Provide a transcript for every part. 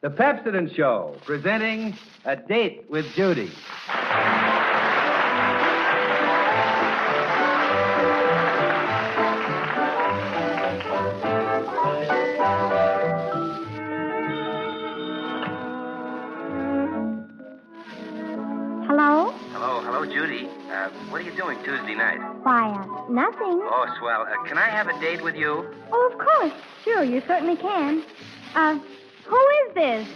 The Pepsodent Show, presenting A Date with Judy. Hello, Judy. What are you doing Tuesday night? Why, nothing. Oh, swell. Can I have a date with you? Oh, of course. Sure, you certainly can. Who is this?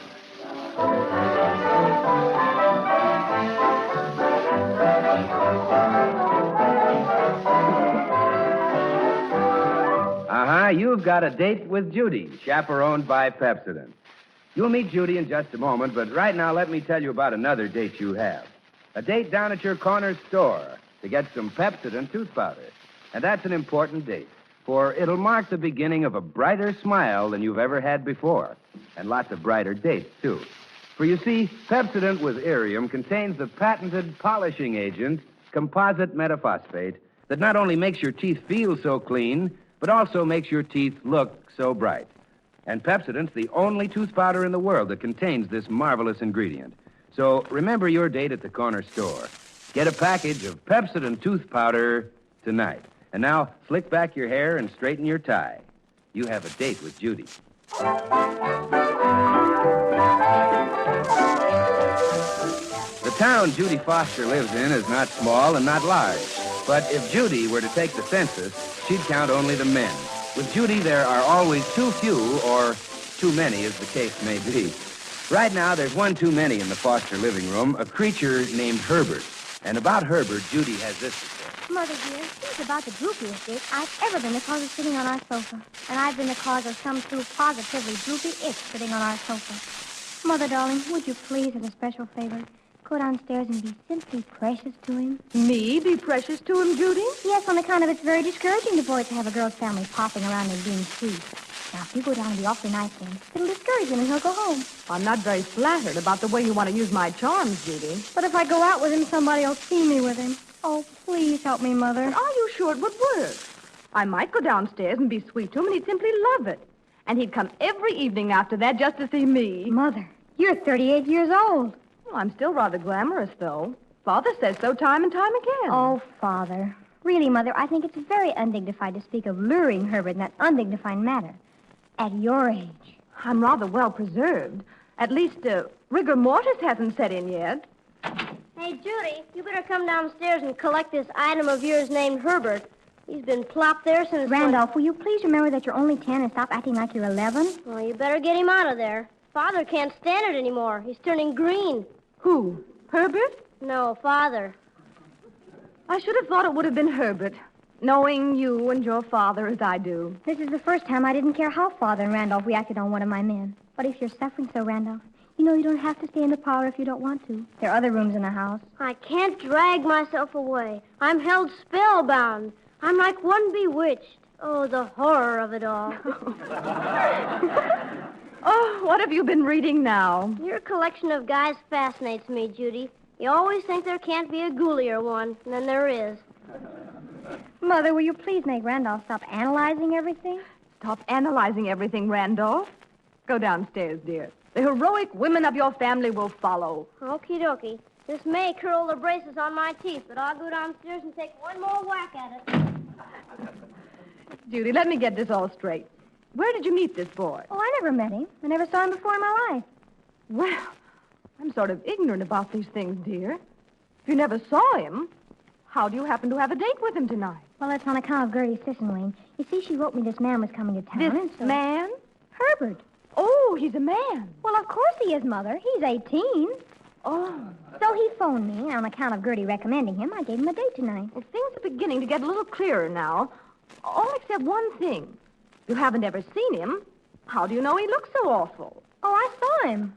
You've got a date with Judy, chaperoned by Pepsodent. You'll meet Judy in just a moment, but right now let me tell you about another date you have. A date down at your corner store to get some Pepsodent tooth powder. And that's an important date, for it'll mark the beginning of a brighter smile than you've ever had before. And lots of brighter dates, too. For you see, Pepsodent with Irium contains the patented polishing agent, composite metaphosphate, that not only makes your teeth feel so clean, but also makes your teeth look so bright. And Pepsodent's the only tooth powder in the world that contains this marvelous ingredient. So remember your date at the corner store. Get a package of Pepsodent tooth powder tonight. And now, slick back your hair and straighten your tie. You have a date with Judy. The town Judy Foster lives in is not small and not large. But if Judy were to take the census, she'd count only the men. With Judy, there are always too few or too many, as the case may be. Right now, there's one too many in the Foster living room, a creature named Herbert. And about Herbert, Judy has this to say. Mother, dear, he's about the droopiest date I've ever been the cause of sitting on our sofa. And I've been the cause of some true positively droopy itch sitting on our sofa. Mother, darling, would you please, as a special favor, go downstairs and be simply precious to him? Me be precious to him, Judy? Yes, on account of it's very discouraging to boys to have a girl's family popping around and being sweet. Now, if you go down and be awfully nice to him, it'll discourage him and he'll go home. I'm not very flattered about the way you want to use my charms, Judy. But if I go out with him, somebody will see me with him. Oh, please help me, Mother. But are you sure it would work? I might go downstairs and be sweet to him, and he'd simply love it. And he'd come every evening after that just to see me. Mother, you're 38 years old. Well, I'm still rather glamorous, though. Father says so time and time again. Oh, Father. Really, Mother, I think it's very undignified to speak of luring Herbert in that undignified manner. At your age. I'm rather well preserved. At least, rigor mortis hasn't set in yet. Hey, Judy, you better come downstairs and collect this item of yours named Herbert. He's been plopped there since... Randolph, will you please remember that you're only 10 and stop acting like you're 11? Well, you better get him out of there. Father can't stand it anymore. He's turning green. Who? Herbert? No, Father. I should have thought it would have been Herbert, knowing you and your father as I do. This is the first time I didn't care how Father and Randolph reacted on one of my men. But if you're suffering so, Randolph, you know you don't have to stay in the parlor if you don't want to. There are other rooms in the house. I can't drag myself away. I'm held spellbound. I'm like one bewitched. Oh, the horror of it all. Oh, what have you been reading now? Your collection of guys fascinates me, Judy. You always think there can't be a ghoulier one, and then there is. Mother, will you please make Randolph stop analyzing everything? Stop analyzing everything, Randolph. Go downstairs, dear. The heroic women of your family will follow. Okie dokie. This may curl the braces on my teeth, but I'll go downstairs and take one more whack at it. Judy, let me get this all straight. Where did you meet this boy? Oh, I never met him. I never saw him before in my life. Well, I'm sort of ignorant about these things, dear. If you never saw him, how do you happen to have a date with him tonight? Well, it's on account of Gertie Sissenwain. You see, she wrote me this man was coming to town. This man? Herbert. Oh, he's a man. Well, of course he is, Mother. He's 18. Oh. So he phoned me, and on account of Gertie recommending him, I gave him a date tonight. Well, things are beginning to get a little clearer now. All except one thing. You haven't ever seen him. How do you know he looks so awful? Oh, I saw him.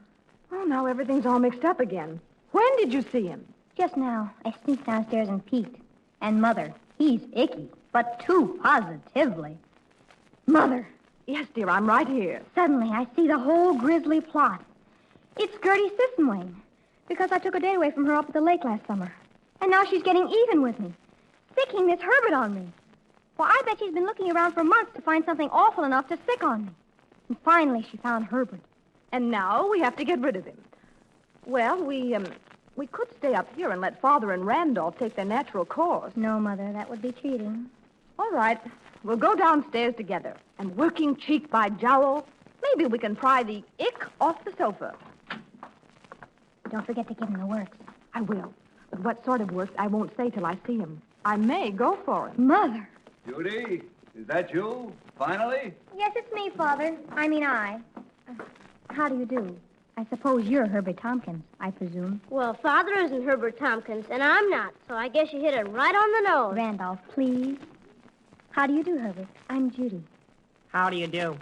Oh, now everything's all mixed up again. When did you see him? Just now. I sneaked downstairs and peeked. And, Mother, he's icky, but too positively. Mother. Yes, dear, I'm right here. Suddenly, I see the whole grisly plot. It's Gertie Sissenwain, because I took a date away from her up at the lake last summer. And now she's getting even with me, sicking this Herbert on me. Well, I bet she's been looking around for months to find something awful enough to sick on me. And finally, she found Herbert. And now we have to get rid of him. Well, we could stay up here and let Father and Randolph take their natural course. No, Mother, that would be cheating. All right. We'll go downstairs together. And working cheek by jowl, maybe we can pry the ick off the sofa. Don't forget to give him the works. I will. But what sort of works, I won't say till I see him. I may go for him. Mother. Judy, is that you? Finally? Yes, it's me, Father. I. How do you do? I suppose you're Herbert Tompkins, I presume. Well, Father isn't Herbert Tompkins, and I'm not, so I guess you hit it right on the nose. Randolph, please. How do you do, Herbert? I'm Judy. How do you do?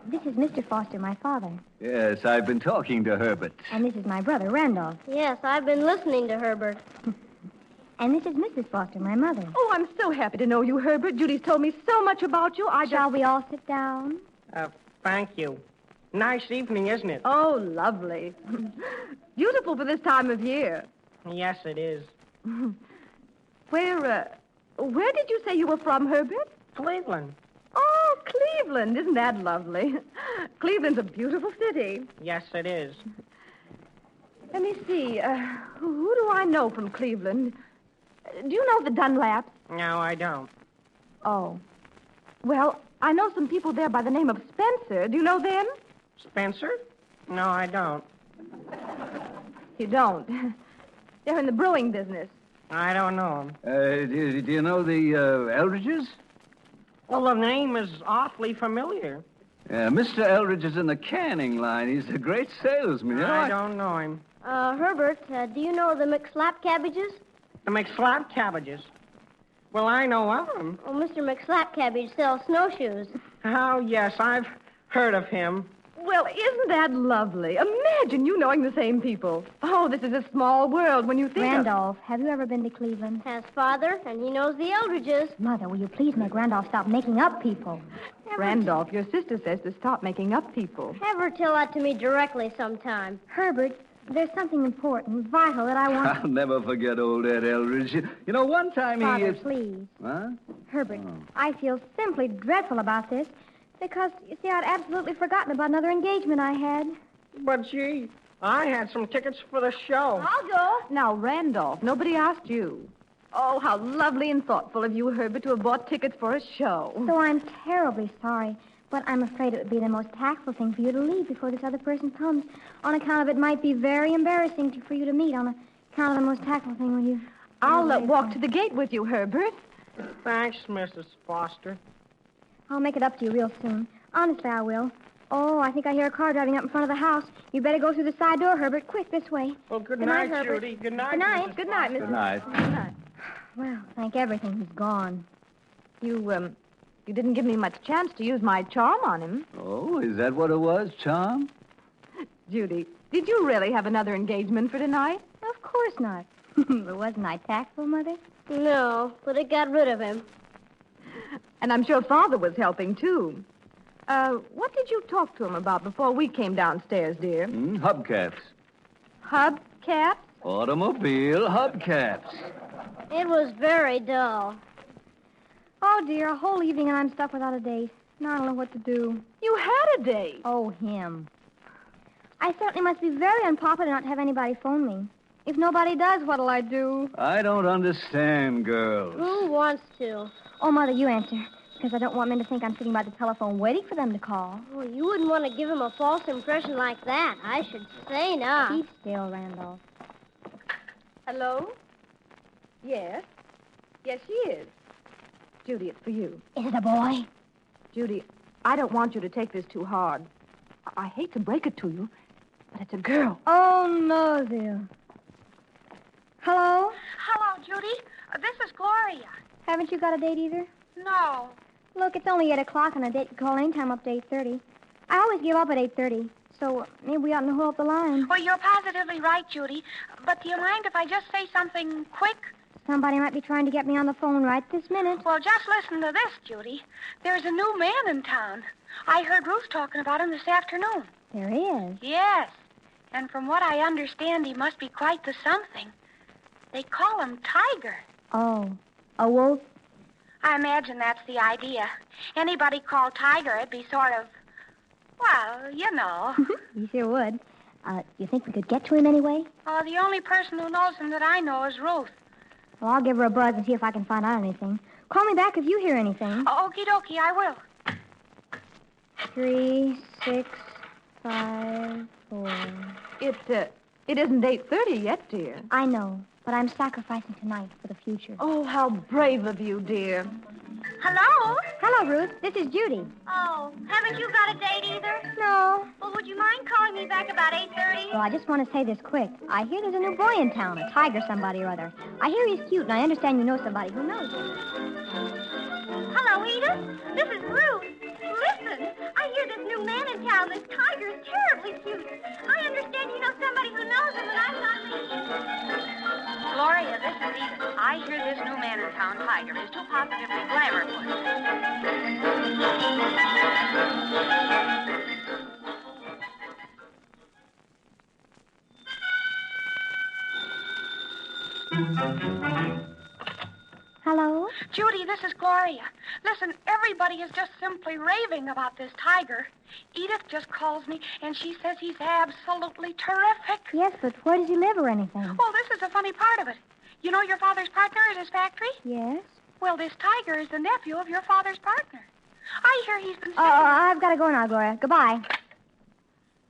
This is Mr. Foster, my father. Yes, I've been talking to Herbert. And this is my brother, Randolph. Yes, I've been listening to Herbert. And this is Mrs. Foster, my mother. Oh, I'm so happy to know you, Herbert. Judy's told me so much about you. Shall we all sit down? Thank you. Nice evening, isn't it? Oh, lovely. Beautiful for this time of year. Yes, it is. Where did you say you were from, Herbert? Cleveland. Oh, Cleveland. Isn't that lovely? Cleveland's a beautiful city. Yes, it is. Let me see. Who do I know from Cleveland? Do you know the Dunlaps? No, I don't. Oh. Well, I know some people there by the name of Spencer. Do you know them? Spencer? No, I don't. You don't. They're in the brewing business. I don't know him. Do you know the Eldridges? Well, the name is awfully familiar. Mr. Eldridge is in the canning line. He's a great salesman. You know, I don't know him. Herbert, do you know the McSlap cabbages? The McSlap cabbages. Well, I know of them. Oh, Mr. McSlap cabbage sells snowshoes. Oh, yes, I've heard of him. Well, isn't that lovely? Imagine you knowing the same people. Oh, this is a small world when you think Randolph, have you ever been to Cleveland? Has Father, and he knows the Eldridges. Mother, will you please make Randolph stop making up people? Randolph, your sister says to stop making up people. Have her tell that to me directly sometime. Herbert, there's something important, vital that I want... I'll never forget old Ed Eldridge. You know, one time Father, please. Huh? Herbert, I feel simply dreadful about this because, you see, I'd absolutely forgotten about another engagement I had. But, gee, I had some tickets for the show. I'll go. Now, Randolph, nobody asked you. Oh, how lovely and thoughtful of you, Herbert, to have bought tickets for a show. So I'm terribly sorry, but I'm afraid it would be the most tactful thing for you to leave before this other person comes. On account of it might be very embarrassing for you to meet. On account of the most tactful thing when you... I'll walk to the gate with you, Herbert. Thanks, Mrs. Foster. I'll make it up to you real soon. Honestly, I will. Oh, I think I hear a car driving up in front of the house. You better go through the side door, Herbert. Quick, this way. Well, good night, night, Herbert. Judy. Good night. Good night. Mrs. Good night, Mrs. Good night. Good night. Well, thank everything he's gone. You didn't give me much chance to use my charm on him. Oh, is that what it was, charm? Judy, did you really have another engagement for tonight? Of course not. But wasn't I tactful, Mother? No, but it got rid of him. And I'm sure Father was helping, too. What did you talk to him about before we came downstairs, dear? Hubcaps. Hubcaps? Automobile hubcaps. It was very dull. Oh, dear, a whole evening and I'm stuck without a date. Now I don't know what to do. You had a date. Oh, him. I certainly must be very unpopular not to have anybody phone me. If nobody does, what'll I do? I don't understand, girls. Who wants to? Oh, Mother, you answer. Because I don't want men to think I'm sitting by the telephone waiting for them to call. Oh, you wouldn't want to give him a false impression like that. I should say not. Keep still, Randolph. Hello? Yes? Yes, she is. Judy, it's for you. Is it a boy? Judy, I don't want you to take this too hard. I hate to break it to you, but it's a girl. Oh, no, dear. Hello? Hello, Judy. This is Gloria. Haven't you got a date either? No. Look, it's only 8 o'clock and a date can call anytime up to 8:30. I always give up at 8:30, so maybe we oughtn't to hold up the line. Well, you're positively right, Judy. But do you mind if I just say something quick? Somebody might be trying to get me on the phone right this minute. Well, just listen to this, Judy. There's a new man in town. I heard Ruth talking about him this afternoon. There is. Yes. And from what I understand, he must be quite the something. They call him Tiger. Oh, a wolf? I imagine that's the idea. Anybody called Tiger, it'd be sort of Well, you know. You sure would. You think we could get to him anyway? The only person who knows him that I know is Ruth. Well, I'll give her a buzz and see if I can find out anything. Call me back if you hear anything. Okie dokie, I will. 3, 6, 5, 4. It isn't 8:30 yet, dear. I know, but I'm sacrificing tonight for the future. Oh, how brave of you, dear. Hello? Hello, Ruth. This is Judy. Oh, haven't you got a date either? No. Well, would you mind calling me back about 8:30? Well, I just want to say this quick. I hear there's a new boy in town, a Tiger somebody or other. I hear he's cute, and I understand you know somebody who knows him. Hello, Edith. This is Ruth. Listen, I hear this new man in town, this Tiger, is terribly cute. I understand you know somebody who knows him, and I'm not me. Gloria, this is Edith. I hear this new man in town, Tiger, is too positively glamorous. Hello? Judy, this is Gloria. Listen, everybody is just simply raving about this Tiger. Edith just calls me, and she says he's absolutely terrific. Yes, but where does he live or anything? Well, this is the funny part of it. You know your father's partner at his factory? Yes? Well, this Tiger is the nephew of your father's partner. I hear he's considered... I've got to go now, Gloria. Goodbye.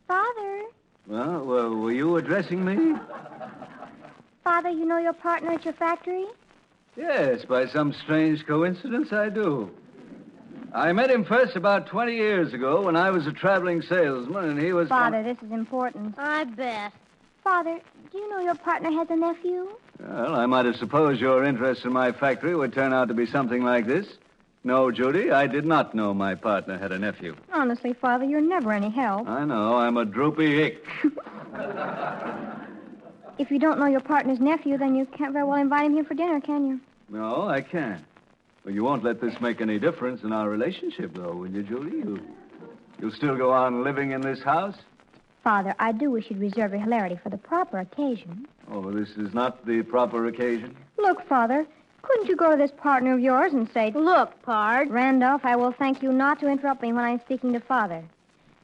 Father? Well, were you addressing me? Father, you know your partner at your factory? Yes, by some strange coincidence, I do. I met him first about 20 years ago when I was a traveling salesman, and he was... Father, this is important. I bet. Father, do you know your partner has a nephew? Well, I might have supposed your interest in my factory would turn out to be something like this. No, Judy, I did not know my partner had a nephew. Honestly, Father, you're never any help. I know, I'm a droopy hick. If you don't know your partner's nephew, then you can't very well invite him here for dinner, can you? No, I can't. Well, you won't let this make any difference in our relationship, though, will you, Judy? You'll still go on living in this house? Father, I do wish you'd reserve your hilarity for the proper occasion. Oh, this is not the proper occasion? Look, Father, couldn't you go to this partner of yours and say, Look, Pard. Randolph, I will thank you not to interrupt me when I'm speaking to Father.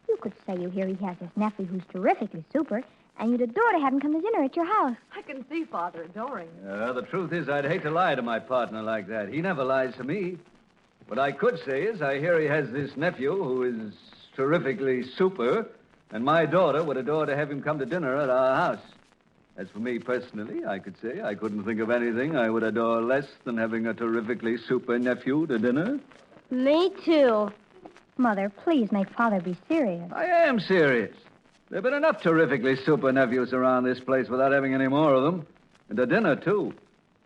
You could say you hear he has this nephew who's terrifically super, and you'd adore to have him come to dinner at your house. I can see Father adoring. The truth is, I'd hate to lie to my partner like that. He never lies to me. What I could say is I hear he has this nephew who is terrifically super, and my daughter would adore to have him come to dinner at our house. As for me personally, I could say I couldn't think of anything I would adore less than having a terrifically super nephew to dinner. Me too. Mother, please make Father be serious. I am serious. There have been enough terrifically super nephews around this place without having any more of them. And to dinner, too.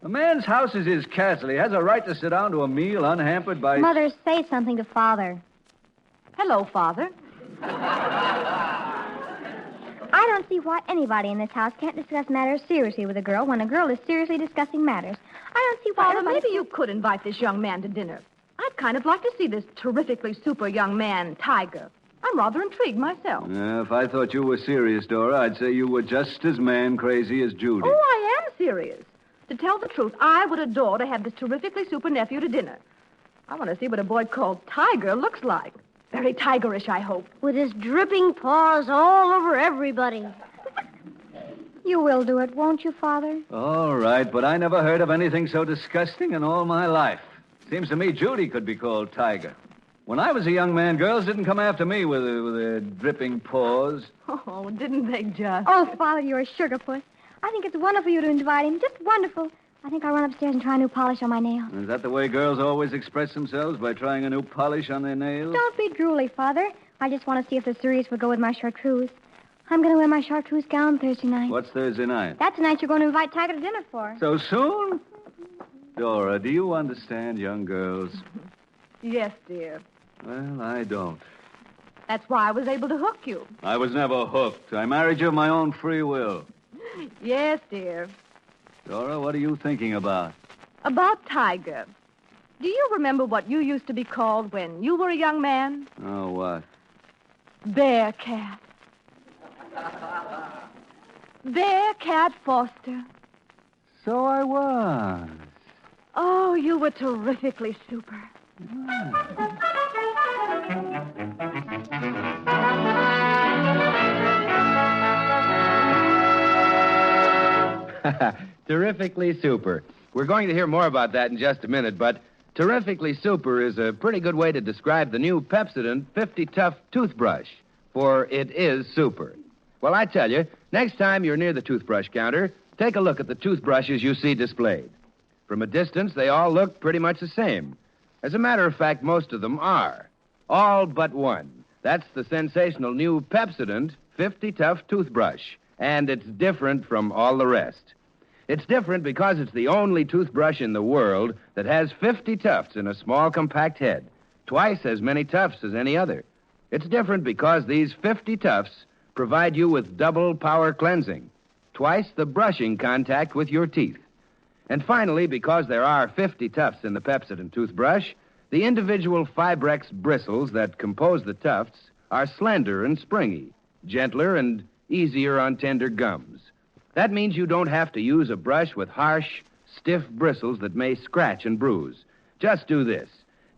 A man's house is his castle. He has a right to sit down to a meal unhampered by... Mother, say something to Father. Hello, Father. I don't see why anybody in this house can't discuss matters seriously with a girl when a girl is seriously discussing matters. I don't see why Father, everybody... maybe you could invite this young man to dinner. I'd kind of like to see this terrifically super young man, Tiger. I'm rather intrigued myself. If I thought you were serious, Dora, I'd say you were just as man-crazy as Judy. Oh, I am serious. To tell the truth, I would adore to have this terrifically super nephew to dinner. I want to see what a boy called Tiger looks like. Very tigerish, I hope. With his dripping paws all over everybody. You will do it, won't you, Father? All right, but I never heard of anything so disgusting in all my life. Seems to me Judy could be called Tiger. When I was a young man, girls didn't come after me with their dripping paws. Oh, didn't they just? Oh, Father, you're a sugarpuss. I think it's wonderful you to invite him. Just wonderful. I think I'll run upstairs and try a new polish on my nails. Is that the way girls always express themselves, by trying a new polish on their nails? Don't be drooly, Father. I just want to see if the cerise will go with my chartreuse. I'm going to wear my chartreuse gown Thursday night. What's Thursday night? That's the night you're going to invite Tiger to dinner for. So soon? Dora, do you understand young girls? Yes, dear. Well, I don't. That's why I was able to hook you. I was never hooked. I married you of my own free will. Yes, dear. Dora, what are you thinking about? About Tiger. Do you remember what you used to be called when you were a young man? Oh, what? Bearcat. Bearcat Foster. So I was. Oh, you were terrifically super. Terrifically super. We're going to hear more about that in just a minute, but terrifically super is a pretty good way to describe the new Pepsodent 50 Tough toothbrush, for it is super. Well, I tell you, next time you're near the toothbrush counter, take a look at the toothbrushes you see displayed. From a distance, they all look pretty much the same. As a matter of fact, most of them are. All but one. That's the sensational new Pepsodent 50 Tough toothbrush, and it's different from all the rest. It's different because it's the only toothbrush in the world that has 50 tufts in a small, compact head, twice as many tufts as any other. It's different because these 50 tufts provide you with double power cleansing, twice the brushing contact with your teeth. And finally, because there are 50 tufts in the Pepsodent toothbrush, the individual Fibrex bristles that compose the tufts are slender and springy, gentler and easier on tender gums. That means you don't have to use a brush with harsh, stiff bristles that may scratch and bruise. Just do this.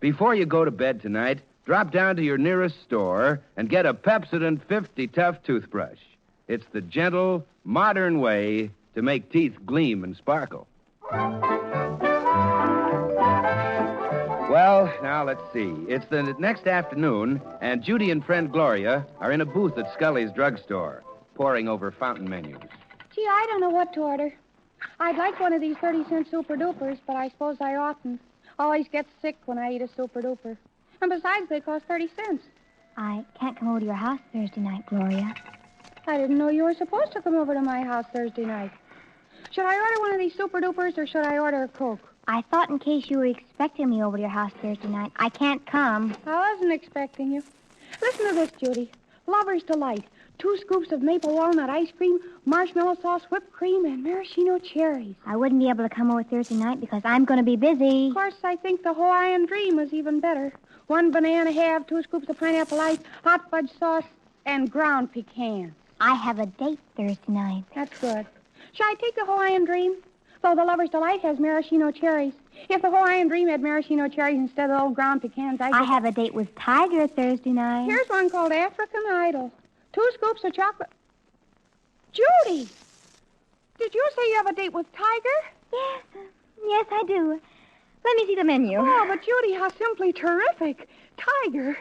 Before you go to bed tonight, drop down to your nearest store and get a Pepsodent 50 Tough toothbrush. It's the gentle, modern way to make teeth gleam and sparkle. Well, now let's see. It's the next afternoon, and Judy and friend Gloria are in a booth at Scully's drugstore, poring over fountain menus. Gee, I don't know what to order. I'd like one of these 30-cent Super Dupers, but I suppose I oughtn't. Always get sick when I eat a Super Duper. And besides, they cost 30 cents. I can't come over to your house Thursday night, Gloria. I didn't know you were supposed to come over to my house Thursday night. Should I order one of these Super Dupers, or should I order a Coke? I thought in case you were expecting me over to your house Thursday night, I can't come. I wasn't expecting you. Listen to this, Judy. Lover's Delight. 2 scoops of maple walnut ice cream, marshmallow sauce, whipped cream, and maraschino cherries. I wouldn't be able to come over Thursday night because I'm going to be busy. Of course, I think the Hawaiian Dream is even better. 1 banana half, 2 scoops of pineapple ice, hot fudge sauce, and ground pecans. I have a date Thursday night. That's good. Shall I take the Hawaiian Dream? Though the Lover's Delight has maraschino cherries. If the Hawaiian Dream had maraschino cherries instead of old ground pecans, I have a date with Tiger Thursday night. Here's one called African Idol. 2 scoops of chocolate. Judy! Did you say you have a date with Tiger? Yes, I do. Let me see the menu. Oh, but Judy, how simply terrific. Tiger.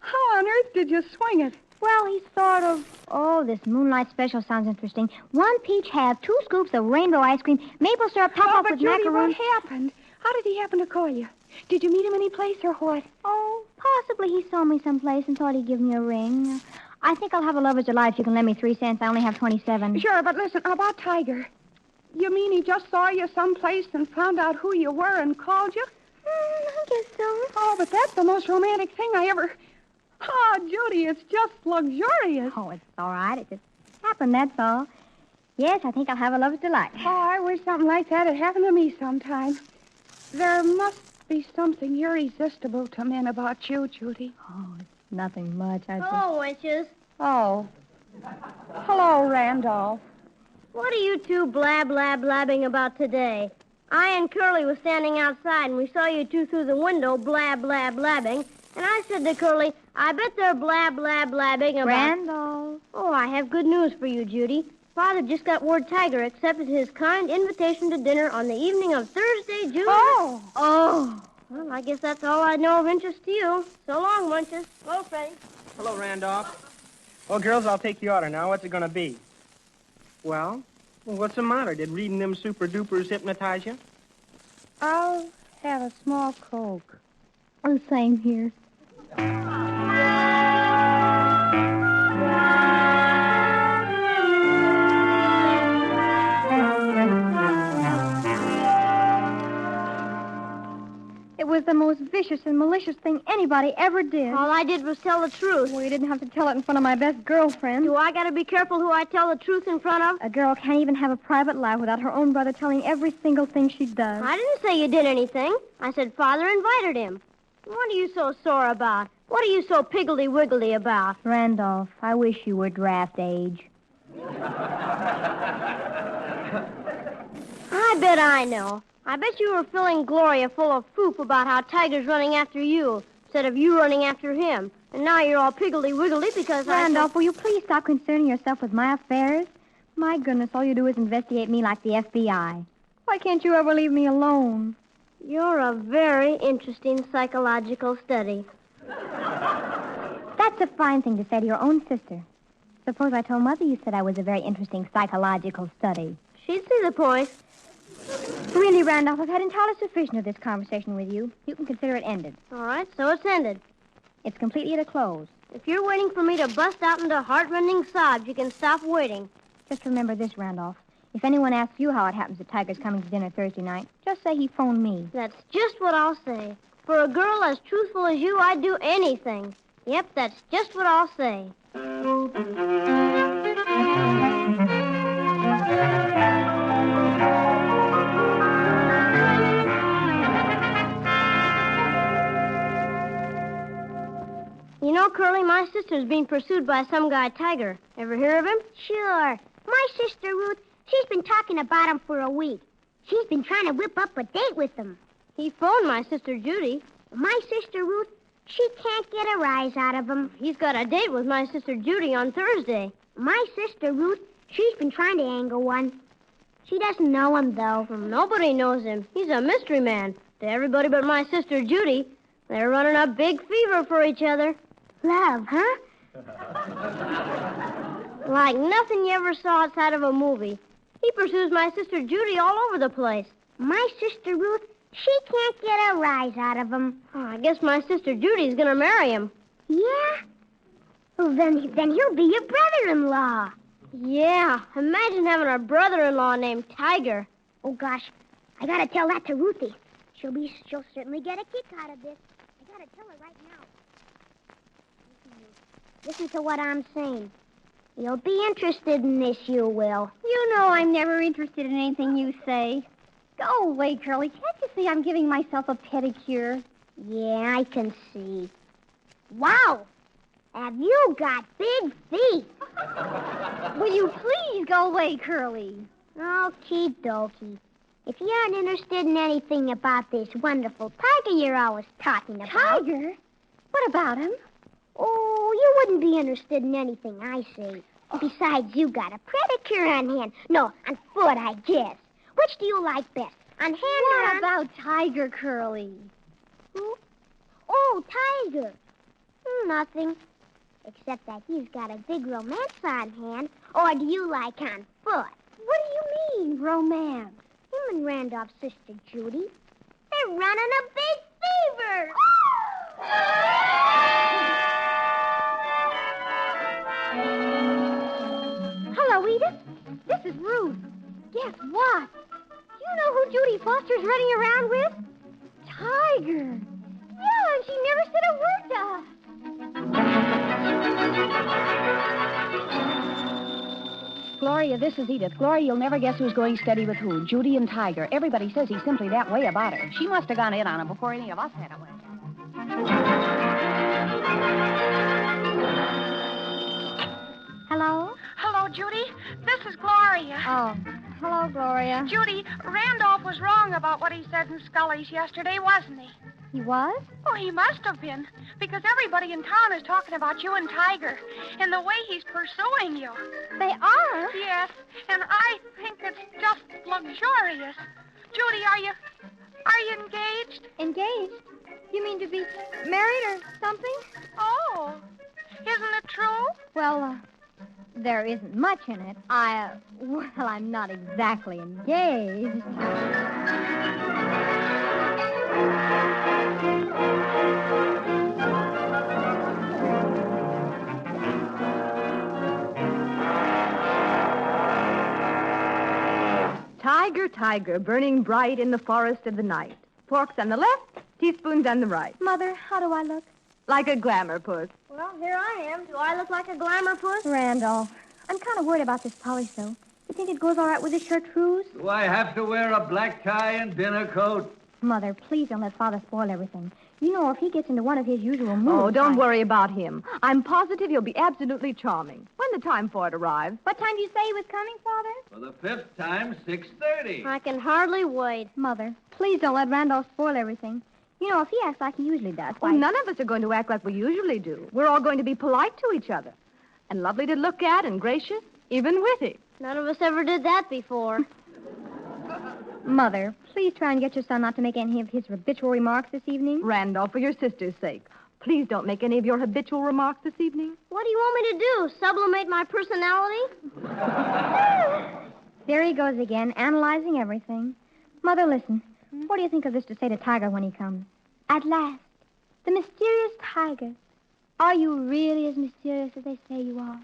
How on earth did you swing it? Well, he's sort of... Oh, this Moonlight Special sounds interesting. 1 peach half, 2 scoops of rainbow ice cream, maple syrup top off with Judy, macaroons. what happened? How did he happen to call you? Did you meet him any place or what? Oh, possibly he saw me someplace and thought he'd give me a ring. I think I'll have a Lover's Delight if you can lend me 3 cents. I only have 27. Sure, but listen, about Tiger. You mean he just saw you someplace and found out who you were and called you? I guess so. Oh, but that's the most romantic thing I ever... Oh, Judy, it's just luxurious. Oh, it's all right. It just happened, that's all. Yes, I think I'll have a Lover's Delight. Oh, I wish something like that had happened to me sometime. There must be something irresistible to men about you, Judy. Oh, it's nothing much. Hello, wenches. Oh. Hello, Randolph. What are you two blabbing about today? I and Curly were standing outside, and we saw you two through the window blabbing. And I said to Curly, I bet they're blabbing about... Randolph. Oh, I have good news for you, Judy. Father just got word Tiger accepted his kind invitation to dinner on the evening of Thursday, June... Oh. Well, I guess that's all I know of interest to you. So long, wenches. Hello, Freddie. Hello, Randolph. Well, girls, I'll take your order now. What's it going to be? Well, what's the matter? Did reading them Super Dupers hypnotize you? I'll have a small Coke. Oh, same here. It was the most vicious and malicious thing anybody ever did. All I did was tell the truth. Well, you didn't have to tell it in front of my best girlfriend. Do I got to be careful who I tell the truth in front of? A girl can't even have a private life without her own brother telling every single thing she does. I didn't say you did anything. I said Father invited him. What are you so sore about? What are you so piggledy-wiggly about? Randolph, I wish you were draft age. I bet I know. I bet you were filling Gloria full of foop about how Tiger's running after you instead of you running after him. And now you're all piggledy-wiggly because Randolph, will you please stop concerning yourself with my affairs? My goodness, all you do is investigate me like the FBI. Why can't you ever leave me alone? You're a very interesting psychological study. That's a fine thing to say to your own sister. Suppose I told Mother you said I was a very interesting psychological study. She'd see the point. Really, Randolph, I've had entirely sufficient of this conversation with you. You can consider it ended. All right, so it's ended. It's completely at a close. If you're waiting for me to bust out into heart-rending sobs, you can stop waiting. Just remember this, Randolph. If anyone asks you how it happens that Tiger's coming to dinner Thursday night, just say he phoned me. That's just what I'll say. For a girl as truthful as you, I'd do anything. Yep, that's just what I'll say. You know, Curly, my sister's being pursued by some guy, Tiger. Ever hear of him? Sure. My sister, Ruth, she's been talking about him for a week. She's been trying to whip up a date with him. He phoned my sister, Judy. My sister, Ruth, she can't get a rise out of him. He's got a date with my sister, Judy, on Thursday. My sister, Ruth, she's been trying to angle one. She doesn't know him, though. Nobody knows him. He's a mystery man. To everybody but my sister, Judy. They're running a big fever for each other. Love, huh? Like nothing you ever saw outside of a movie. He pursues my sister Judy all over the place. My sister Ruth, she can't get a rise out of him. Oh, I guess my sister Judy's gonna marry him. Yeah? Well, then he'll be your brother-in-law. Yeah, imagine having a brother-in-law named Tiger. Oh, gosh, I gotta tell that to Ruthie. She'll certainly get a kick out of this. I gotta tell her right now. Listen to what I'm saying. You'll be interested in this, you will. You know I'm never interested in anything you say. Go away, Curly. Can't you see I'm giving myself a pedicure? Yeah, I can see. Wow! Have you got big feet? Will you please go away, Curly? Okie dokie. If you aren't interested in anything about this wonderful tiger you're always talking about... Tiger? What about him? Oh, you wouldn't be interested in anything I say. Besides, you got a pedicure on hand. No, on foot, I guess. Which do you like best? On hand or What on... about Tiger, Curly? Who? Oh, Tiger. Nothing. Except that he's got a big romance on hand. Or do you like on foot? What do you mean, romance? Him and Randolph's sister, Judy. They're running a big fever. Hello, Edith. This is Ruth. Guess what? You know who Judy Foster's running around with? Tiger. Yeah, and she never said a word to us. Gloria, this is Edith. Gloria, you'll never guess who's going steady with who. Judy and Tiger. Everybody says he's simply that way about her. She must have gone in on him before any of us had a way. Hello? Hello, Judy. This is Gloria. Oh, hello, Gloria. Judy, Randolph was wrong about what he said in Scully's yesterday, wasn't he? He was? Oh, he must have been, because everybody in town is talking about you and Tiger and the way he's pursuing you. They are? Yes, and I think it's just luxurious. Judy, are you engaged? Engaged? You mean to be married or something? Oh, isn't it true? Well, there isn't much in it. I'm not exactly engaged. Tiger, tiger, burning bright in the forest of the night. Forks on the left, teaspoons on the right. Mother, how do I look? Like a glamour puss. Well, here I am. Do I look like a glamour puss? Randolph, I'm kind of worried about this polish, though. You think it goes all right with this chartreuse? Do I have to wear a black tie and dinner coat? Mother, please don't let Father spoil everything. You know, if he gets into one of his usual moods... Oh, don't worry about him. I'm positive he'll be absolutely charming when the time for it arrives. What time do you say he was coming, Father? For the fifth time, 6:30. I can hardly wait. Mother, please don't let Randolph spoil everything. You know, if he acts like he usually does, Well, why... none of us are going to act like we usually do. We're all going to be polite to each other and lovely to look at and gracious, even witty. None of us ever did that before. Mother, please try and get your son not to make any of his habitual remarks this evening. Randolph, for your sister's sake, please don't make any of your habitual remarks this evening. What do you want me to do? Sublimate my personality? There he goes again, analyzing everything. Mother, listen. What do you think of this to say to Tiger when he comes? At last, the mysterious Tiger. Are you really as mysterious as they say you are?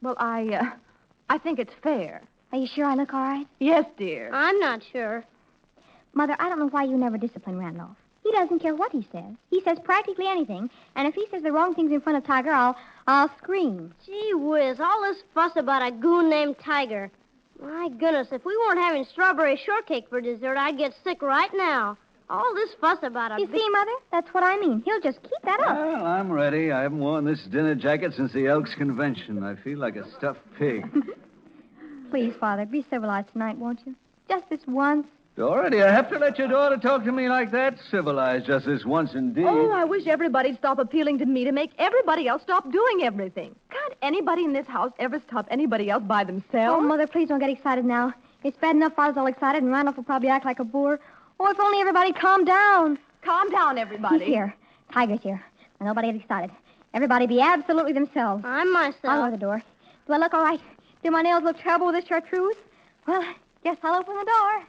Well, I think it's fair. Are you sure I look all right? Yes, dear. I'm not sure. Mother, I don't know why you never discipline Randolph. He doesn't care what he says. He says practically anything, and if he says the wrong things in front of Tiger, I'll scream. Gee whiz, all this fuss about a goon named Tiger. My goodness, if we weren't having strawberry shortcake for dessert, I'd get sick right now. All this fuss about a... You see, Mother? That's what I mean. He'll just keep that up. Well, I'm ready. I haven't worn this dinner jacket since the Elks Convention. I feel like a stuffed pig. Please, Father, be civilized tonight, won't you? Just this once. Dorothy, I have to let your daughter talk to me like that? Civilized just this once indeed. Oh, I wish everybody'd stop appealing to me to make everybody else stop doing everything. Can't anybody in this house ever stop anybody else by themselves? Oh, Mother, please don't get excited now. It's bad enough Father's all excited, and Randolph will probably act like a boor. Oh, if only everybody calmed down. Calm down, everybody. He's here. Tiger's here. Now, nobody get excited. Everybody be absolutely themselves. I'm myself. I'll go to the door. Do I look all right? Do my nails look terrible with this chartreuse? Well, guess I'll open the door.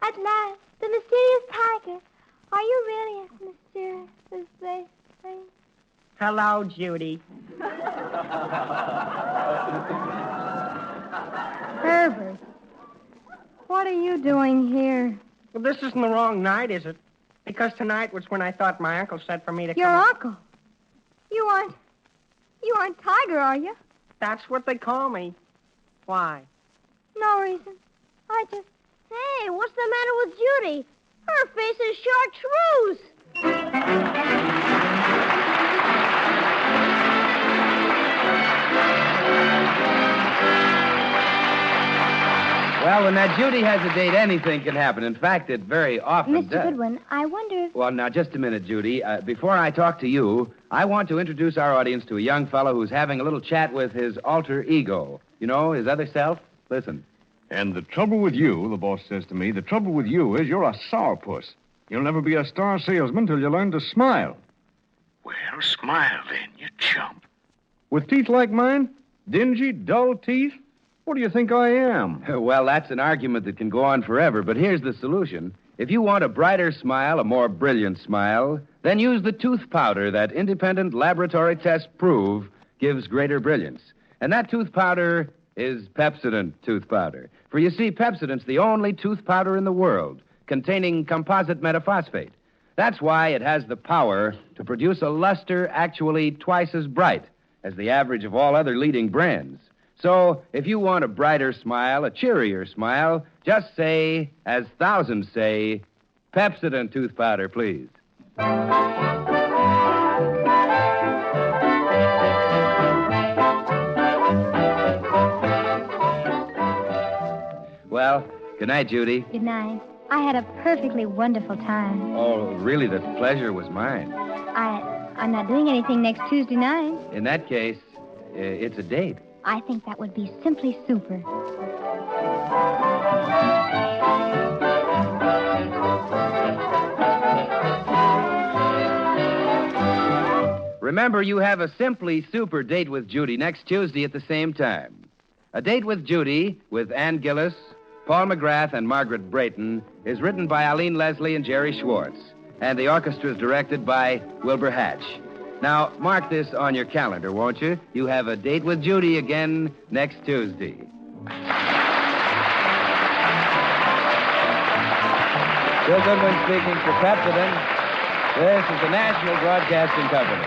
At last, the mysterious Tiger. Are you really as mysterious as they say? Hello, Judy. Herbert, what are you doing here? Well, this isn't the wrong night, is it? Because tonight was when I thought my uncle said for me to Your come. uncle? You aren't Tiger, are you? That's what they call me. Why? No reason. I just... Hey, what's the matter with Judy? Her face is chartreuse. Well, when that Judy has a date, anything can happen. In fact, it very often Mr. does. Goodwin, I wonder if... Well, now, just a minute, Judy. Before I talk to you, I want to introduce our audience to a young fellow who's having a little chat with his alter ego. You know, his other self? Listen. And the trouble with you, the boss says to me, the trouble with you is you're a sourpuss. You'll never be a star salesman till you learn to smile. Well, smile then, you chump. With teeth like mine? Dingy, dull teeth? What do you think I am? Well, that's an argument that can go on forever, but here's the solution. If you want a brighter smile, a more brilliant smile, then use the tooth powder that independent laboratory tests prove gives greater brilliance. And that tooth powder is Pepsodent tooth powder. For you see, Pepsodent's the only tooth powder in the world containing composite metaphosphate. That's why it has the power to produce a luster actually twice as bright as the average of all other leading brands. So, if you want a brighter smile, a cheerier smile, just say, as thousands say, Pepsodent tooth powder, please. Well, good night, Judy. Good night. I had a perfectly wonderful time. Oh, really, the pleasure was mine. I'm not doing anything next Tuesday night. In that case, it's a date. I think that would be simply super. Remember, you have a simply super date with Judy next Tuesday at the same time. A Date with Judy with Ann Gillis, Paul McGrath, and Margaret Brayton is written by Eileen Leslie and Jerry Schwartz, and the orchestra is directed by Wilbur Hatch. Now, mark this on your calendar, won't you? You have a Date with Judy again next Tuesday. Bill Goodwin speaking for Pepsodent. This is the National Broadcasting Company.